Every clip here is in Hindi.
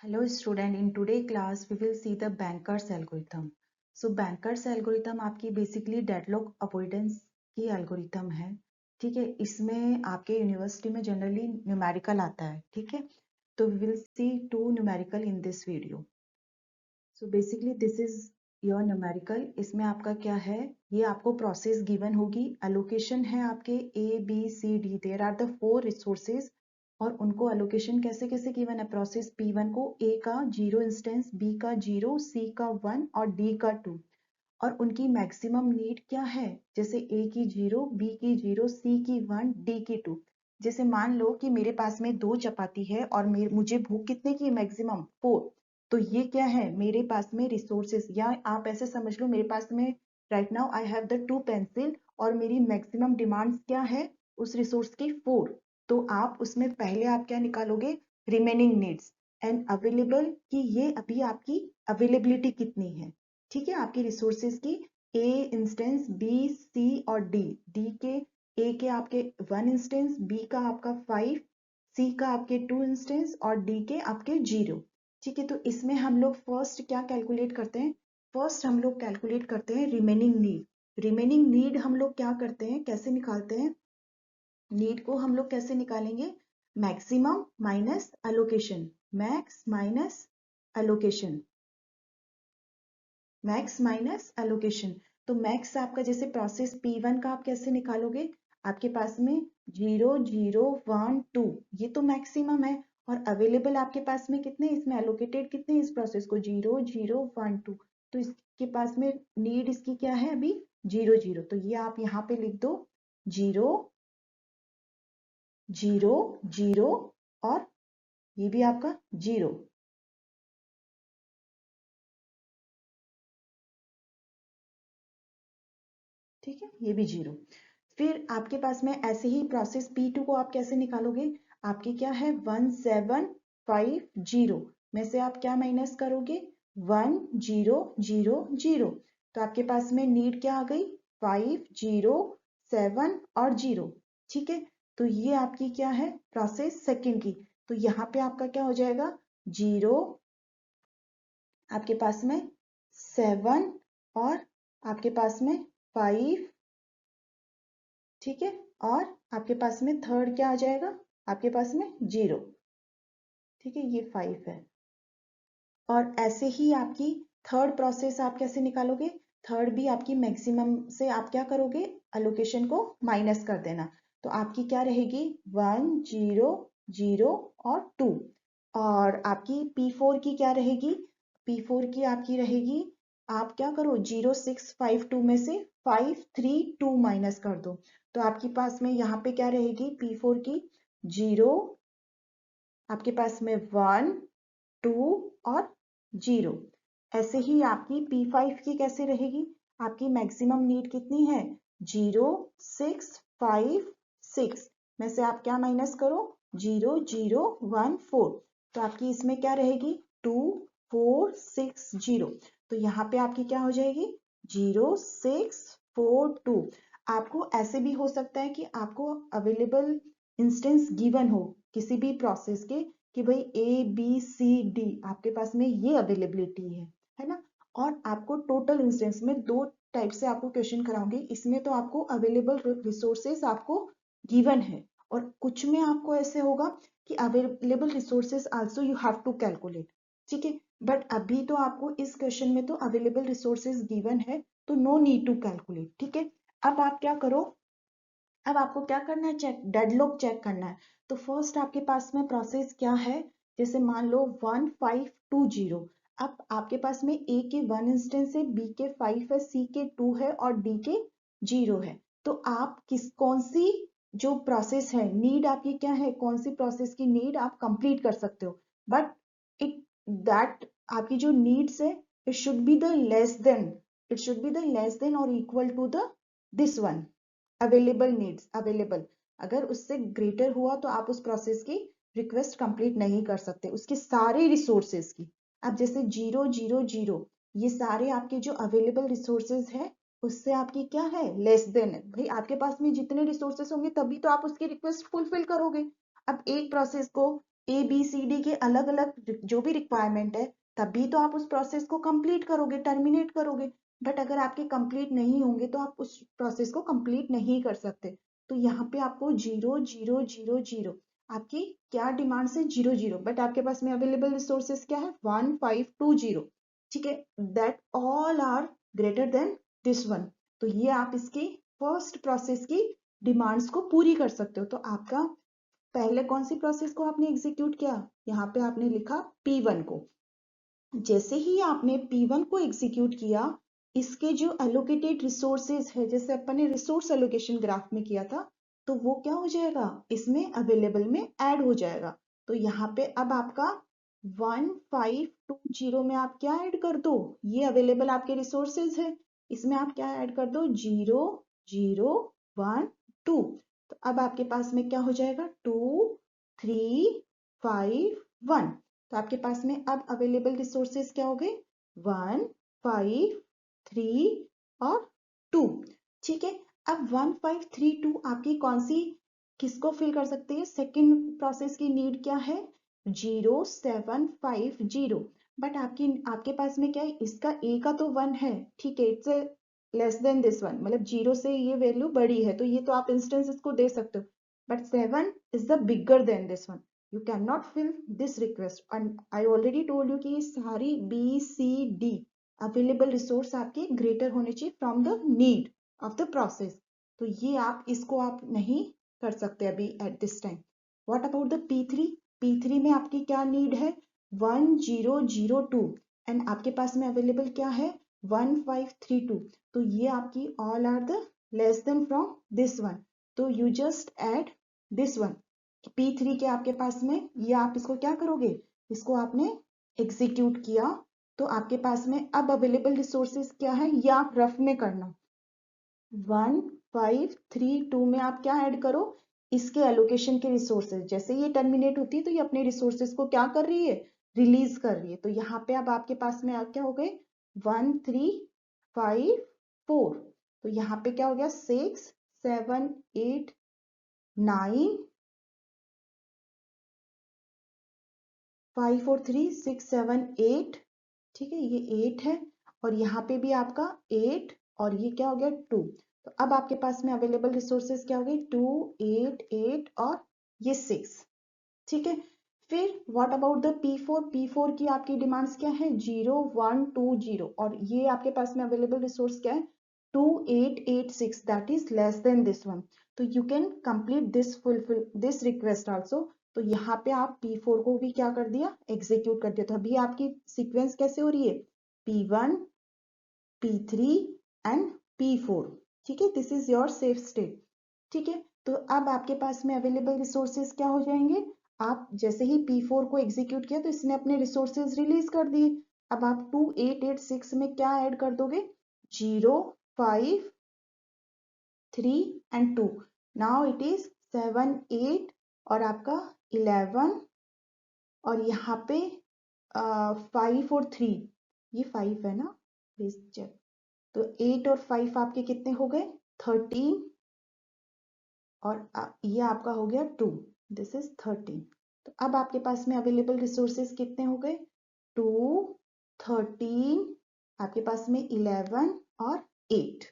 Hello student, in today class we will see the Banker's algorithm. So Banker's algorithm आपकी basically deadlock avoidance की algorithm है. ठीक है, इसमें आपके यूनिवर्सिटी में जनरली न्यूमेरिकल आता है. ठीक है, तो we will see two numerical in this video. So basically this is your numerical. इसमें आपका क्या है, ये आपको प्रोसेस गिवन होगी. एलोकेशन है आपके A, B, C, D. There are the four resources और उनको एलोकेशन कैसे कैसे गिवन है. प्रोसेस P1 को A का 0 इंस्टेंस, B का 0, C का 1 और D का 2 और उनकी मैक्सिमम नीड क्या है. जैसे A की 0, B की 0, C की 1, D की 2. जैसे मान लो कि मेरे पास में 2 चपाती है और मुझे भूख कितने की मैक्सिमम 4. तो ये क्या है, मेरे पास में रिसोर्सेस, या आप ऐसे समझ लो मेरे पास में right now I have the 2 pencil और मेरी मैक्सिमम डिमांड क्या है उस रिसोर्स की 4. तो आप उसमें पहले आप क्या निकालोगे, रिमेनिंग नीड्स एंड अवेलेबल कि ये अभी आपकी अवेलेबिलिटी कितनी है. ठीक है, आपकी रिसोर्सेज की ए इंस्टेंस, बी, सी और डी. डी के ए के आपके 1 इंस्टेंस, बी का आपका 5, सी का आपके 2 इंस्टेंस और डी के आपके 0. ठीक है, तो इसमें हम लोग फर्स्ट क्या कैलकुलेट करते हैं, फर्स्ट हम लोग कैलकुलेट करते हैं रिमेनिंग नीड. रिमेनिंग नीड हम लोग क्या करते हैं, कैसे निकालते हैं, नीड को हम लोग कैसे निकालेंगे, maximum minus allocation. Max minus allocation, max minus allocation. तो मैक्स आपका जैसे प्रोसेस P1 का आप कैसे निकालोगे, आपके पास में 0, 0, 1, 2 ये तो मैक्सिमम है और अवेलेबल आपके पास में कितने, इसमें एलोकेटेड कितने इस प्रोसेस को 0, 0, 1, 2. तो इसके पास में नीड इसकी क्या है अभी 0, 0. तो ये आप यहाँ पे लिख दो 0, 0, 0 और ये भी आपका 0. ठीक है, ये भी 0. फिर आपके पास में ऐसे ही प्रोसेस P2 को आप कैसे निकालोगे, आपकी क्या है 1750 में से आप क्या माइनस करोगे 1, 0, 0, 0. तो आपके पास में नीड क्या आ गई 5, 0, 7 और 0. ठीक है, तो ये आपकी क्या है प्रोसेस सेकंड की. तो यहाँ पे आपका क्या हो जाएगा 0, आपके पास में 7 और आपके पास में 5. ठीक है, और आपके पास में थर्ड क्या आ जाएगा, आपके पास में 0. ठीक है, ये 5 है. और ऐसे ही आपकी थर्ड प्रोसेस आप कैसे निकालोगे, थर्ड भी आपकी मैक्सिमम से आप क्या करोगे, एलोकेशन को माइनस कर देना. तो आपकी क्या रहेगी 1, 0, 0 और 2. और आपकी P4 की क्या रहेगी, P4 की आपकी रहेगी, आप क्या करो 0, 6, 5, 2 में से 5, 3, 2 माइनस कर दो. तो आपके पास में यहाँ पे क्या रहेगी P4 की 0, आपके पास में 1, 2 और 0. ऐसे ही आपकी P5 की कैसे रहेगी, आपकी मैक्सिमम नीड कितनी है 0, 6, 5, 6 में से आप क्या माइनस करो 0, 0, 1, 4. तो आपकी इसमें क्या रहेगी 2, 4, 6, 0. तो यहाँ पे आपकी क्या हो जाएगी 0, 6, 4, 2. आपको ऐसे भी हो सकता है कि आपको अवेलेबल इंस्टेंस गिवन हो किसी भी प्रोसेस के कि भाई ए बी सी डी आपके पास में ये अवेलेबिलिटी है ना. और आपको टोटल इंस्टेंस में दो टाइप से आपको क्वेश्चन कराऊंगी. इसमें तो आपको अवेलेबल रिसोर्सेस आपको गिवन है और कुछ में आपको ऐसे होगा कि available resources also you have to calculate. ठीक है, बट अभी तो आपको इस क्वेश्चन में तो अवेलेबल रिसोर्सेस गिवन है तो नो नीड टू कैलकुलेट. ठीक है, अब आप क्या करो, अब आपको क्या करना है, चेक डेडलॉक चेक करना है. तो फर्स्ट आपके पास में प्रोसेस क्या है, जैसे मान लो 1520. अब आपके पास में ए के 1 इंस्टेंस है, बी के 5 है, सी के 2 है और डी के 0 है. तो आप कौन सी जो प्रोसेस है, नीड आपकी क्या है, कौन सी प्रोसेस की नीड आप कंप्लीट कर सकते हो. बट इट दैट आपकी जो नीड्स है it should be the less than, it should be the less than और equal to the this one available needs. Available अगर उससे ग्रेटर हुआ तो आप उस प्रोसेस की रिक्वेस्ट कंप्लीट नहीं कर सकते उसके सारे रिसोर्सेज की. अब जैसे 0, 0, 0 ये सारे आपके जो अवेलेबल रिसोर्सेज है उससे आपकी क्या है लेस देन है. भाई आपके पास में जितने रिसोर्सेज होंगे तभी तो आप उसकी रिक्वेस्ट फुलफिल करोगे. अब एक प्रोसेस को ए बी सी डी के अलग अलग जो भी रिक्वायरमेंट है, तभी तो आप उस प्रोसेस को कंप्लीट करोगे, टर्मिनेट करोगे। बट अगर आपके कंप्लीट नहीं होंगे तो आप उस प्रोसेस को कंप्लीट नहीं कर सकते। तो यहाँ पे आपको 0 0 0 0 आपकी क्या डिमांड्स है, 0 0, बट आपके पास में अवेलेबल रिसोर्सेज क्या है, 1520। ठीक है, that all are greater than this one. तो ये आप इसकी फर्स्ट प्रोसेस की डिमांड्स को पूरी कर सकते हो। तो आपका पहले कौन सी प्रोसेस को आपने एग्जीक्यूट किया, यहाँ पे आपने लिखा P1 को। जैसे ही आपने P1 को एग्जीक्यूट किया, इसके जो एलोकेटेड रिसोर्सेज है, जैसे अपन ने रिसोर्स एलोकेशन ग्राफ में किया था, तो वो क्या हो जाएगा, इसमें अवेलेबल में ऐड हो जाएगा। तो यहाँ पे अब आपका 1520 में आप क्या ऐड कर दो, ये अवेलेबल आपके रिसोर्सेज है, इसमें आप क्या ऐड कर दो, 0 0 1 2। तो अब आपके पास में क्या हो जाएगा, 2 3 5 1। तो आपके पास में अब अवेलेबल रिसोर्सेज क्या हो गए, 1 5 3 और 2। ठीक है, अब 1 5 3 2 आपकी कौन सी, किसको फिल कर सकते हैं, सेकेंड प्रोसेस की नीड क्या है, 0 7 5 0। बट आपके पास में क्या है, इसका ए का तो 1 है, ठीक है, it's less than this one, मतलब 0 से ये वैल्यू बड़ी है, तो ये तो आप इंस्टेंस इसको दे सकते हो। But 7 is the bigger than this one, you cannot fill this request। and I already told you कि ये सारी B C D available resource आपके greater होने चाहिए from the need of the process। तो ये आप इसको आप नहीं कर सकते अभी at this time। what about the P3? P3 में आपकी क्या need है, 1 0 0 2 एंड आपके पास में अवेलेबल क्या है, 1 5 3 2। तो ये आपकी all are the less than from this one। तो you just add this one। P3 के आपके पास में, ये आप इसको क्या करोगे, इसको आपने एग्जीक्यूट किया, तो आपके पास में अब अवेलेबल रिसोर्सेज क्या है, ये आप रफ में करना। 1 5 3 2 में आप क्या ऐड करो, इसके एलोकेशन के रिसोर्सेज। जैसे ये टर्मिनेट होती है तो ये अपने रिसोर्सेज को क्या कर रही है, रिलीज कर रही है। तो यहाँ पे अब आपके पास में क्या हो गए, 1 3 5 4। तो यहाँ पे क्या हो गया, 6 7 8 9 5 4 3 6 7 8। ठीक है, ये 8 है, और यहाँ पे भी आपका 8, और ये क्या हो गया, 2। तो अब आपके पास में अवेलेबल रिसोर्सेज क्या हो गए, 2 8 8 और ये 6। ठीक है, फिर what about the P4? P4 की आपकी डिमांड्स क्या है, 0 1 2 0, और ये आपके पास में अवेलेबल रिसोर्स क्या है, 2 8 8 6, that is less than this one. तो you can complete this, fulfil this request also. तो यहाँ पे आप P4 को भी क्या कर दिया, एग्जीक्यूट कर दिया। तो अभी आपकी सीक्वेंस कैसे हो रही है, P1 P3 एंड P4। ठीक है, this is your safe state. ठीक है, तो अब आपके पास में अवेलेबल रिसोर्सेज क्या हो जाएंगे, आप जैसे ही P4 को एग्जीक्यूट किया तो इसने अपने रिसोर्सेज रिलीज कर दिए। अब आप 2 8 8 6 में क्या ऐड कर दोगे, 0 5 3 एंड 2। नाउ इट इज 7 8 और आपका 11, और यहाँ पे 5 और 3, ये 5 है ना, प्लीज चेक। तो 8 और 5 आपके कितने हो गए, 13, और ये आपका हो गया 2, दिस इज 13। तो अब आपके पास में अवेलेबल रिसोर्सेज कितने हो गए, 2 13, आपके पास में 11 और 8।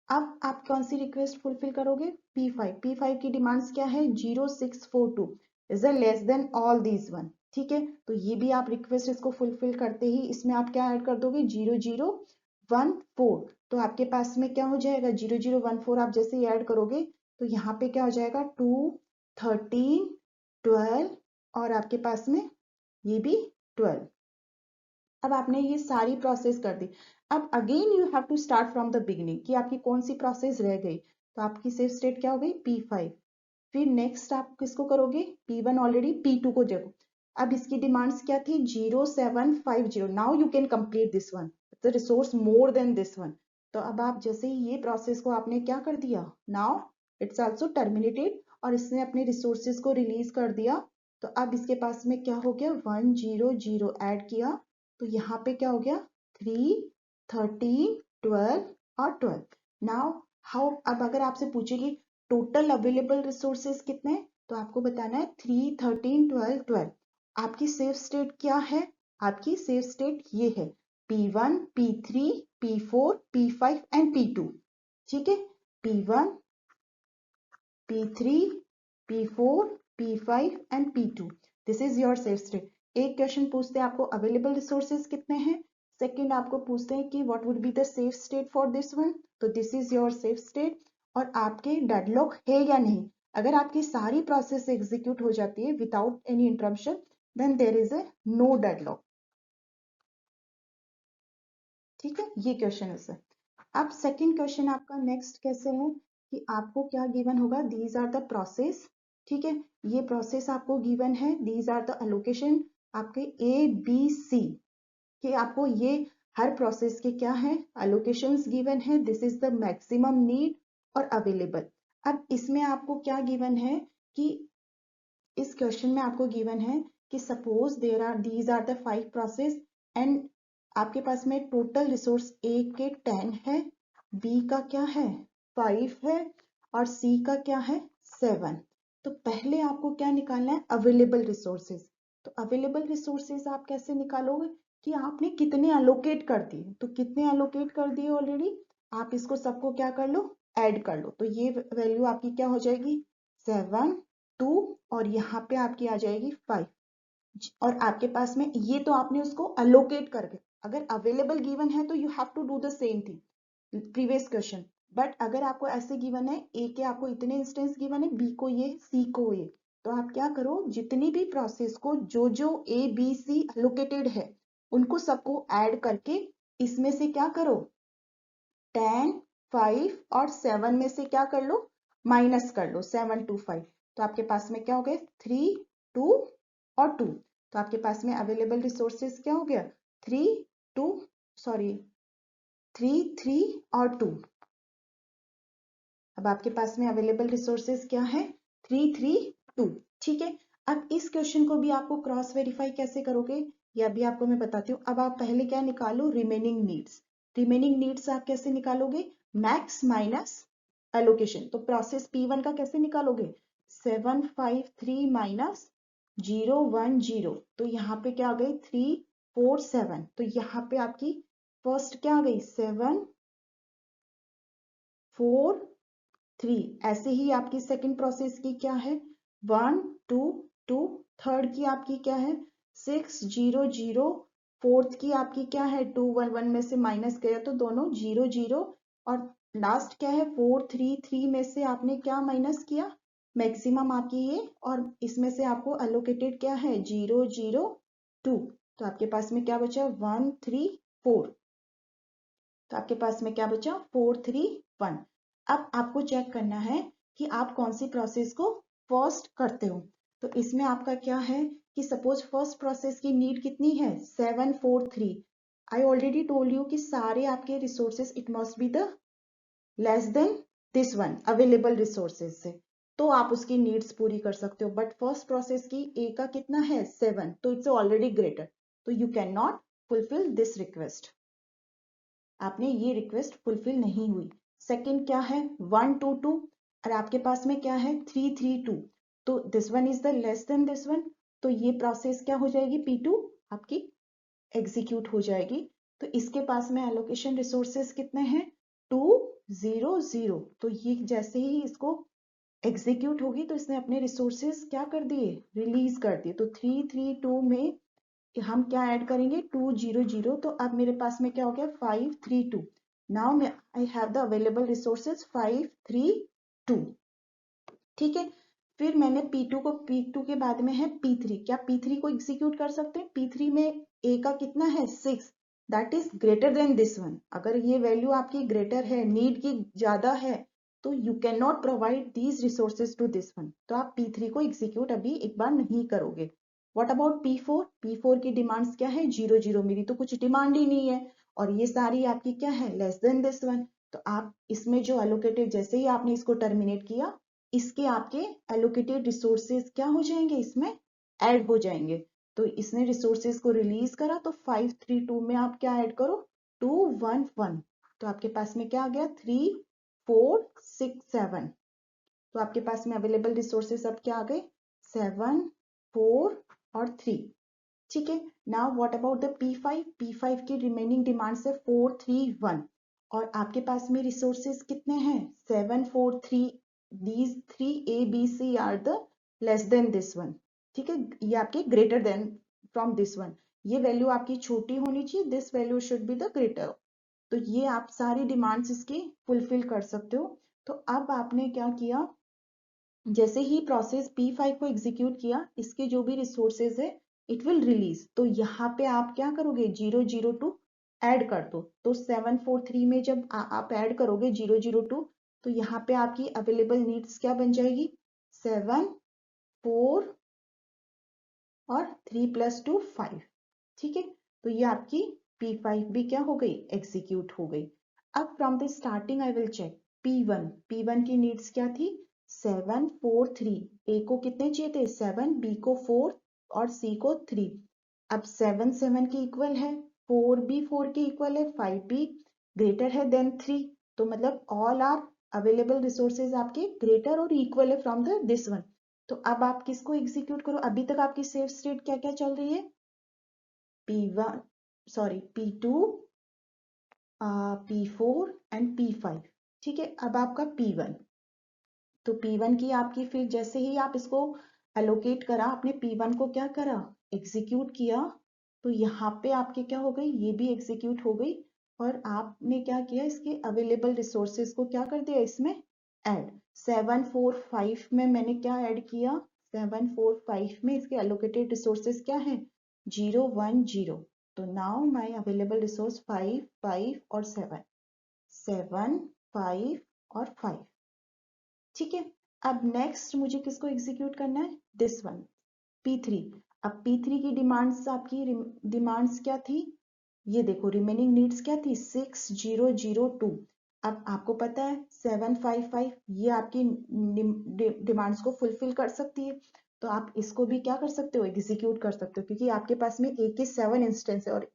अब आप कौन सी रिक्वेस्ट फुलफिल करोगे, P5। P5 की डिमांड्स क्या है, 0 6 4 2 is a less than all these one. ठीक है, तो ये भी आप रिक्वेस्ट इसको फुलफिल करते ही इसमें आप क्या ऐड कर दोगे, 0 0 1 4। तो आपके पास में क्या हो जाएगा, 0 0 1 4 आप जैसे ही ऐड करोगे तो यहाँ पे क्या हो जाएगा, 2 13 12, और आपके पास में ये भी 12। अब आपने ये सारी प्रोसेस कर दी। अब again you have to start from the beginning कि आपकी कौन सी प्रोसेस रह गई। तो आपकी सेफ स्टेट क्या हो गई, P5। फिर नेक्स्ट आप किसको करोगे, P1 ऑलरेडी, P2 को देखो। अब इसकी डिमांड्स क्या थी, 0 7 5 0। Now you can complete this one, the resource more than this one. तो अब आप जैसे ही ये प्रोसेस को आपने क्या कर दिया, नाउ इट्स आल्सो टर्मिनेटेड, और इसने अपने रिसोर्सेज को रिलीज कर दिया। तो अब इसके पास में क्या हो गया, 1 0 0 ऐड किया, तो यहाँ पे क्या हो गया, 3 13 12 और 12। नाउ हाउ, अब अगर आपसे पूछेगी टोटल अवेलेबल रिसोर्सेज कितने, तो आपको बताना है 3, 13, 12, 12। आपकी सेफ स्टेट क्या है? आपकी सेफ स्टेट ये है P1, P3, P4, P5 and P2। ठीक है, P1, P3, P4, P5 and P2। This is your safe state. एक क्वेश्चन पूछते हैं आपको अवेलेबल रिसोर्सेज कितने हैं, सेकंड आपको पूछते हैं कि what would be the safe state for this one, तो this is your safe state. और आपके डेडलॉक है या नहीं, अगर आपकी सारी प्रोसेस एग्जीक्यूट हो जाती है without any interruption, then there is a no deadlock. ठीक है, ये क्वेश्चन है। अब सेकंड क्वेश्चन आपका नेक्स्ट कैसे है कि आपको क्या गिवन होगा, दीज आर द प्रोसेस। ठीक है, ये प्रोसेस आपको गिवन है, दीज आर द एलोकेशन आपके ABC कि आपको ये हर प्रोसेस के क्या है एलोकेशंस गिवन है, this is the maximum need और अवेलेबल। अब इसमें आपको क्या गिवन है कि इस क्वेश्चन में आपको गिवन है कि suppose there are these are the 5 process and आपके पास में टोटल रिसोर्स A के 10 है, B का क्या है 5 है और C का क्या है 7। तो पहले आपको क्या निकालना है अवेलेबल रिसोर्सेज। तो अवेलेबल रिसोर्सेज आप कैसे निकालोगे कि आपने कितने अलोकेट कर दिए, तो कितने अलोकेट कर दिए ऑलरेडी, आप इसको सबको क्या कर लो ऐड कर लो, तो ये वैल्यू आपकी क्या हो जाएगी 7, 2 और यहाँ पे आपकी आ जाएगी 5। और आपके पास में ये तो आपने उसको अलोकेट करके, अगर अवेलेबल गिवन है तो you have to do the same thing previous question. But अगर आपको ऐसे गिवन है ए के आपको इतने इंस्टेंस गिवन है, बी को ये, सी को ये, तो आप क्या करो जितनी भी प्रोसेस को जो जो ABC अलोकेटेड है उनको सबको ऐड करके इसमें से क्या करो 10, 5 और 7 में से क्या कर लो माइनस कर लो 7, 2, 5। तो आपके पास में क्या हो गया 3, 2 और 2। तो आपके पास में अवेलेबल रिसोर्सेज क्या हो गया 3, 2 सॉरी 3, 3 और 2। अब आपके पास में अवेलेबल रिसोर्सेज क्या है 3, 3, 2। ठीक है, अब इस क्वेश्चन को भी आपको क्रॉस वेरीफाई कैसे करोगे ये अभी आपको मैं बताती हूँ। अब आप पहले क्या निकालो रिमेनिंग नीड्स। रिमेनिंग नीड्स आप कैसे निकालोगे मैक्स माइनस एलोकेशन। तो प्रोसेस P1 का कैसे निकालोगे 7, 5, 3 माइनस 0, 1, 0। तो यहाँ पे क्या आ गई 3, 4, 7। तो यहाँ पे आपकी फर्स्ट क्या आ गई 7, 4, 3। ऐसे ही आपकी सेकंड प्रोसेस की क्या है 1, 2, 2। थर्ड की आपकी क्या है 6, 0, 0। फोर्थ की आपकी क्या है 2, 1, 1 में से माइनस गया तो दोनों 0, 0। और लास्ट क्या है 4, 3, 3 में से आपने क्या माइनस किया मैक्सिमम आपकी ये, और इसमें से आपको अलोकेटेड क्या है 0, 0, 2। तो आपके पास में क्या बचा 1, 3, 4। तो आपके पास में क्या बचा 4, 3, 1। अब आपको चेक करना है कि आप कौन सी प्रोसेस को फर्स्ट करते हो। तो इसमें आपका क्या है कि सपोज फर्स्ट प्रोसेस की नीड कितनी है 7, 4, 3। आई ऑलरेडी टोल्ड यू कि सारे आपके resources it must be the less than this one available resources से, तो आप उसकी नीड्स पूरी कर सकते हो। बट फर्स्ट प्रोसेस की ए का कितना है 7, तो इट्स ऑलरेडी ग्रेटर, तो you can not fulfil this request. आपने ये रिक्वेस्ट फुलफिल नहीं हुई। सेकंड क्या है 1, 2, 2 और आपके पास में क्या है 3, 3, 2। तो this one is the less than this one, तो ये प्रोसेस क्या हो जाएगी P2 आपकी एग्जीक्यूट हो जाएगी। तो इसके पास में एलोकेशन रिसोर्सेस कितने हैं 2, 0, 0। तो ये जैसे ही इसको एग्जीक्यूट होगी तो इसने अपने रिसोर्सेस क्या कर दिए रिलीज कर दिए। तो 3, 3, 2 में हम क्या ऐड करेंगे 2, 0, 0। तो अब मेरे पास में क्या हो गया 5, 3, 2। Now I have the available resources 5, 3, 2। ठीक है, फिर मैंने P2 को P2 के बाद में है P3। क्या P3 को एग्जीक्यूट कर सकते हैं P3 में A का कितना है 6, that is greater than this one. अगर ये वैल्यू आपकी ग्रेटर है नीड की ज्यादा है तो you can not provide these resources to this one, तो आप P3 को एग्जीक्यूट अभी एक बार नहीं करोगे। What about P4? P4 की डिमांड्स क्या है 0, 0। मेरी तो कुछ डिमांड ही नहीं है और ये सारी आपकी क्या है लेस देन दिस वन। तो आप इसमें जो एलोकेटेड जैसे ही आपने इसको टर्मिनेट किया इसके आपके एलोकेटेड रिसोर्सेज क्या हो जाएंगे इसमें ऐड हो जाएंगे। तो इसने रिसोर्सेज को रिलीज करा तो 5, 3, 2 में आप क्या ऐड करो 2, 1, 1। तो आपके पास में क्या आ गया 3, 4, 6, 7। तो आपके पास में अवेलेबल रिसोर्सेस अब क्या आ गए 7, 4 और 3। ठीक है, now what about the P5? P5 की रिमेनिंग डिमांड्स है 4, 3, 1 और आपके पास में रिसोर्सेज कितने हैं 7, 4, 3। These 3 A, B, C are the less than this one. ठीक है, ये आपके greater than from this one, ये वैल्यू आपकी छोटी होनी चाहिए, this value should be the greater. तो ये आप सारी डिमांड्स इसकी फुलफिल कर सकते हो। तो अब आपने क्या किया, जैसे ही प्रोसेस P5 को एग्जीक्यूट किया, इसके जो भी रिसोर्सेज है इट विल रिलीज। तो यहाँ पे आप क्या करोगे 002 ऐड कर दो। तो 743 में जब आप ऐड करोगे 002, तो यहाँ पे आपकी अवेलेबल नीड्स क्या बन जाएगी 7, 4 और 3 + 2 5। ठीक है, तो ये आपकी P5 भी क्या हो गई एग्जीक्यूट हो गई। अब from the starting I will check P1 की नीड्स क्या थी 7, 4, 3। ए को कितने चाहिए थे 7, बी को 4 और सी को 3। अब 7 7 के इक्वल है, 4 भी 4 के इक्वल है, 5 भी ग्रेटर है देन 3। तो मतलब ऑल आर अवेलेबल रिसोर्सेज आपके ग्रेटर और इक्वल है फ्रॉम द दिस वन। तो अब आप किसको एग्जीक्यूट करो, अभी तक आपकी सेफ स्टेट क्या क्या चल रही है P1 sorry P2, P4 and P5। ठीक है, अब आपका P1, तो P1 की आपकी फिर जैसे ही आप इसको एलोकेट करा, आपने P1 को क्या करा एग्जीक्यूट किया, तो यहाँ पे आपके क्या हो गई ये भी एग्जीक्यूट हो गई और आपने क्या किया इसके अवेलेबल रिसोर्सेज को क्या कर दिया इसमें ऐड। 7, 4, 5 में मैंने क्या ऐड किया 7, 4, 5 में इसके एलोकेटेड रिसोर्सेज क्या है 0, 1, 0। तो नाउ माय अवेलेबल रिसोर्स 5, 5 और 7, 7, 5 और 5। ठीक है, अब नेक्स्ट मुझे किसको एग्जीक्यूट करना है दिस वन P3। अब P3 की डिमांड्स आपकी डिमांड्स क्या थी, ये देखो रिमेनिंग नीड्स क्या थी 6002। अब आपको पता है 755 ये आपकी डिमांड्स को फुलफिल कर सकती है, तो आप इसको भी क्या कर सकते हो एग्जीक्यूट कर सकते हो, क्योंकि आपके पास में A के 7 इंस्टेंस है और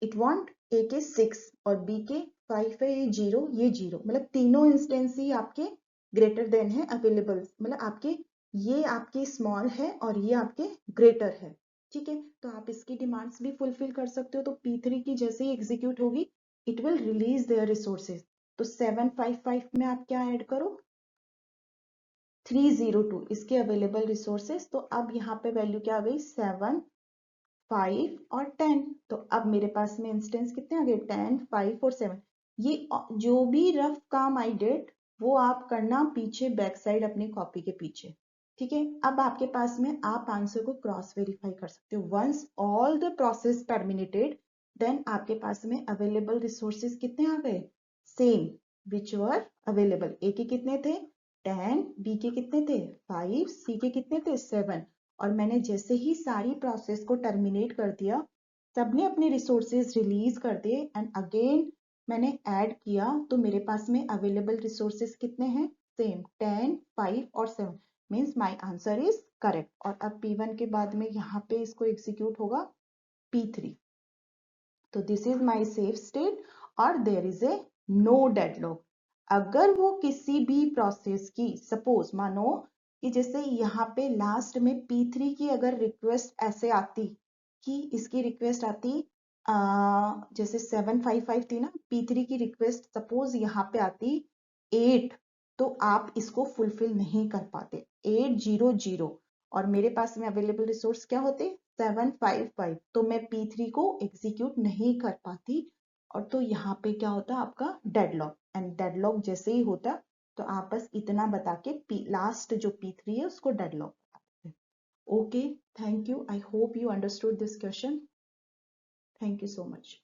इट वांट A के 6 और B के 5 है, ये 0 ये 0, मतलब तीनों इंस्टेंस ही आपके ग्रेटर देन है अवेलेबल, मतलब आपके ये आपके स्मॉल है और ये आपके ग्रेटर है। ठीक है, तो आप इसकी डिमांड्स भी फुलफिल कर सकते हो। तो P3 की जैसे ही एग्जीक्यूट होगी it will release there resources. तो 755 में आप क्या ऐड करो 302 इसके अवेलेबल रिसोर्सेज। तो अब यहाँ पे वैल्यू क्या आ गई 7, 5 और 10। तो अब मेरे पास में इंस्टेंस कितने आ गए 10, 5 और 7। ये जो भी रफ काम आई डिड वो आप करना पीछे बैक साइड अपनी कॉपी के पीछे। ठीक है, अब आपके पास में आप आंसर को क्रॉस वेरीफाई कर सकते हो। Once all the process terminated then आपके पास में अवेलेबल रिसोर्सेज कितने आ गए सेम विच वर अवेलेबल। ए के कितने थे 10, बी के कितने थे 5, सी के कितने थे 7। और मैंने जैसे ही सारी प्रोसेस को टर्मिनेट कर दिया, सबने अपने रिसोर्सेज रिलीज कर दिए एंड अगेन मैंने ऐड किया, तो मेरे पास में अवेलेबल रिसोर्सेज कितने हैं सेम 10, 5 और 7 means my answer is correct. और अब P1 के बाद में यहाँ पे इसको एग्जीक्यूट होगा P3। तो this is my safe state और there is a no deadlock. अगर वो किसी भी प्रोसेस की सपोज मानो कि जैसे यहाँ पे लास्ट में P3 की अगर रिक्वेस्ट ऐसे आती कि इसकी रिक्वेस्ट आती जैसे 755 थी ना, P3 की रिक्वेस्ट सपोज यहाँ पे आती 8, तो आप इसको फुलफिल नहीं कर पाते 800 और मेरे पास में अवेलेबल रिसोर्स क्या होते 755, तो मैं P3 को एग्जीक्यूट नहीं कर पाती और तो यहाँ पे क्या होता आपका डेडलॉक। एंड डेडलॉक जैसे ही होता तो आप बस इतना बता के लास्ट जो P3 है उसको डेडलॉक बता देते। Okay, thank you, I hope you understood this question. Thank you so much.